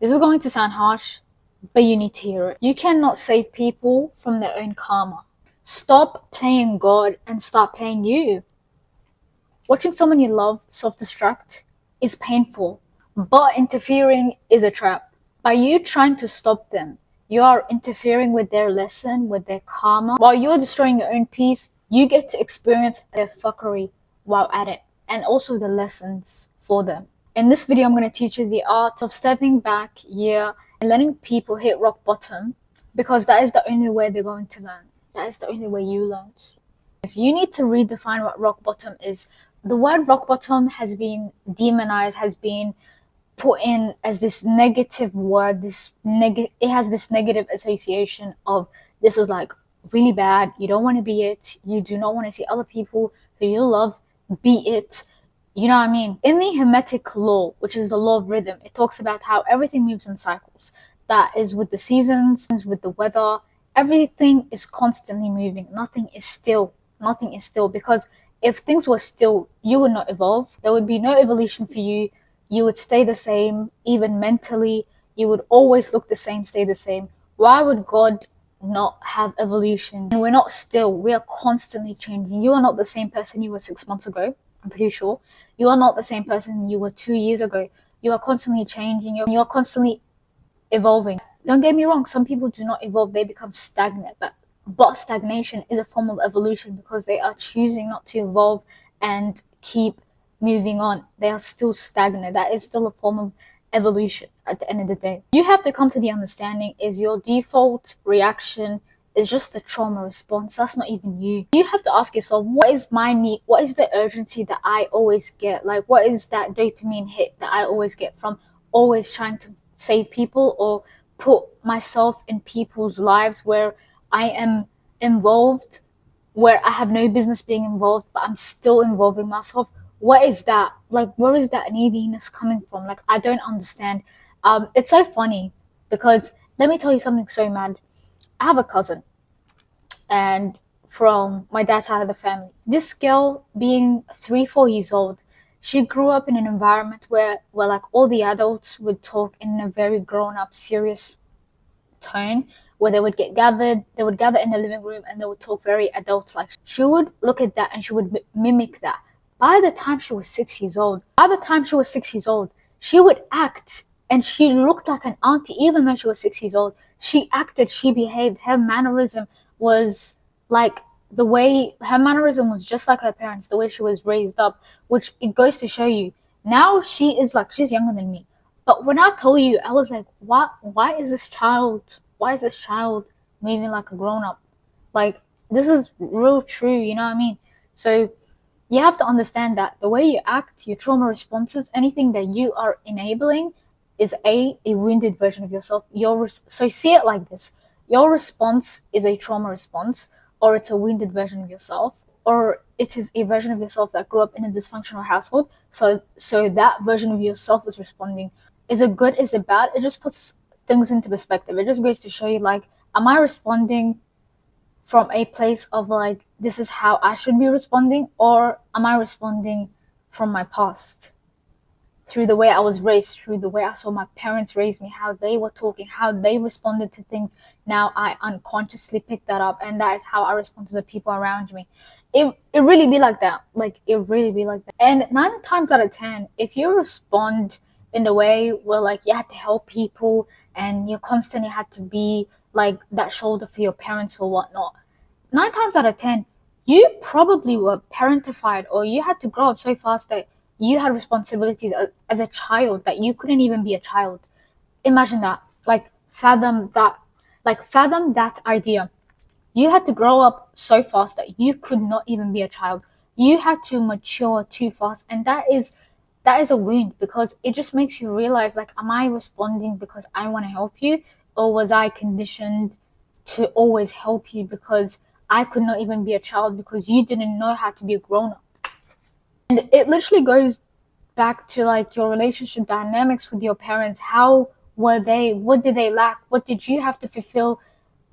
This is going to sound harsh, but you need to hear it. You cannot save people from their own karma. Stop playing God and start playing you. Watching someone you love self-destruct is painful, but interfering is a trap. By you trying to stop them, you are interfering with their lesson, with their karma. While you're destroying your own peace, you get to experience their fuckery while at it, and also the lessons for them. In this video, I'm going to teach you the art of stepping back, and letting people hit rock bottom, because that is the only way they're going to learn. That is the only way you learn. You need to redefine what rock bottom is. The word rock bottom has been demonized, has been put in as this negative word. It has this negative association of this is like really bad. You don't want to be it. You do not want to see other people who you love be it. You know what I mean? In the Hermetic law, which is the law of rhythm, it talks about how everything moves in cycles. That is with the seasons, with the weather. Everything is constantly moving. Nothing is still. Nothing is still, because if things were still, you would not evolve. There would be no evolution for you. You would stay the same, even mentally. You would always look the same, stay the same. Why would God not have evolution? And we're not still. We are constantly changing. You are not the same person you were 6 months ago. I'm pretty sure. You are not the same person you were 2 years ago. You are constantly changing. You are constantly evolving. Don't get me wrong. Some people do not evolve. They become stagnant. But stagnation is a form of evolution, because they are choosing not to evolve and keep moving on. They are still stagnant. That is still a form of evolution at the end of the day. You have to come to the understanding is your default reaction is just a trauma response. That's not even you. You have to ask yourself, what is my need? What is the urgency that I always get? Like, what is that dopamine hit that I always get from always trying to save people or put myself in people's lives where I am involved, where I have no business being involved, but I'm still involving myself? What is that? Like, where is that neediness coming from? Like, I don't understand. It's so funny, because let me tell you something so mad. I have a cousin, and from my dad's side of the family, this girl, being 3, 4 years old, she grew up in an environment where like all the adults would talk in a very grown up, serious tone, where they would gather in the living room and they would talk very adult like. She would look at that and she would mimic that. By the time she was 6 years old, she would act, and she looked like an auntie. Even though she was 6 years old, she acted, she behaved. Her mannerism was like her mannerism was just like her parents, the way she was raised up, which it goes to show you. Now she's younger than me. But when I told you, I was like, why is this child moving like a grown up? Like, this is real true, you know what I mean? So you have to understand that the way you act, your trauma responses, anything that you are enabling is a wounded version of yourself. So see it like this. Your response is a trauma response, or it's a wounded version of yourself, or it is a version of yourself that grew up in a dysfunctional household. So that version of yourself is responding. Is it good? Is it bad? It just puts things into perspective. It just goes to show you, like, am I responding from a place of like, this is how I should be responding, or am I responding from my past, through the way I was raised, through the way I saw my parents raise me, how they were talking, how they responded to things? Now I unconsciously pick that up, and that is how I respond to the people around me. It really be like that. Like, it really be like that. And 9 times out of 10, if you respond in the way where like you had to help people and you constantly had to be like that shoulder for your parents or whatnot, 9 times out of 10, you probably were parentified, or you had to grow up so fast that you had responsibilities as a child that you couldn't even be a child. Imagine that. Fathom that idea. You had to grow up so fast that you could not even be a child. You had to mature too fast, and that is a wound, because it just makes you realize, like, am I responding because I want to help you, or was I conditioned to always help you because I could not even be a child because you didn't know how to be a grown-up? And it literally goes back to like your relationship dynamics with your parents. How were they? What did they lack? What did you have to fulfill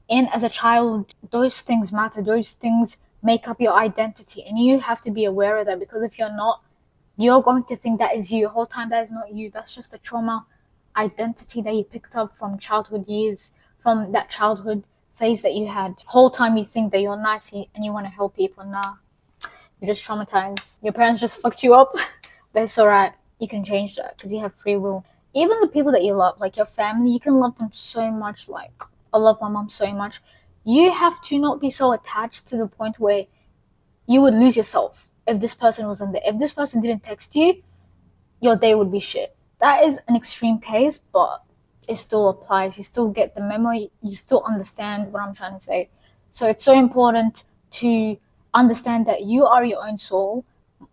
in as a child? Those things matter. Those things make up your identity, and you have to be aware of that, because if you're not, you're going to think that is you the whole time. That is not you. That's just a trauma identity that you picked up from childhood years, from that childhood phase that you had. Whole time you think that you're nice and you want to help people. Nah, you're just traumatized. Your parents just fucked you up. But it's alright. You can change that because you have free will. Even the people that you love, like your family, you can love them so much. Like, I love my mom so much. You have to not be so attached to the point where you would lose yourself if this person wasn't there. If this person didn't text you, your day would be shit. That is an extreme case, but it still applies. You still get the memo. You still understand what I'm trying to say. So it's so important to understand that you are your own soul.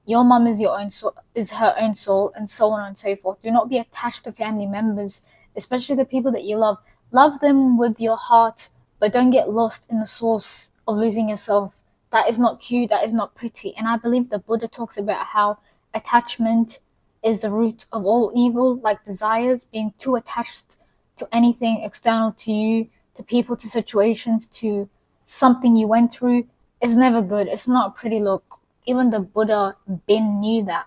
Your mom is your own soul, is her own soul, and so on and so forth. Do not be attached to family members, especially the people that you love. Love them with your heart, but don't get lost in the source of losing yourself. That is not cute. That is not pretty. And I believe the Buddha talks about how attachment is the root of all evil, like desires, being too attached to anything external to you, to people, to situations, to something you went through is never good. It's not a pretty look. Even the Buddha Bin knew that.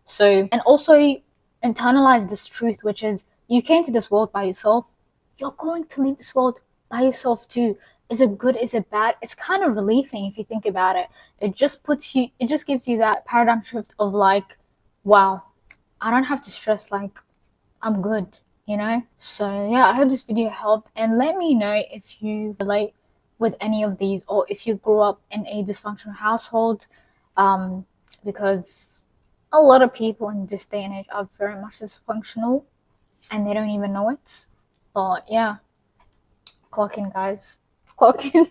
So, and also internalize this truth, which is you came to this world by yourself. You're going to leave this world by yourself too. Is it good? Is it bad? It's kind of relieving if you think about it. It just gives you that paradigm shift of like, wow, I don't have to stress, like, I'm good, you know? So yeah, I hope this video helped, and let me know if you relate with any of these, or if you grew up in a dysfunctional household, because a lot of people in this day and age are very much dysfunctional and they don't even know it. But yeah, clock in, guys. Clock in.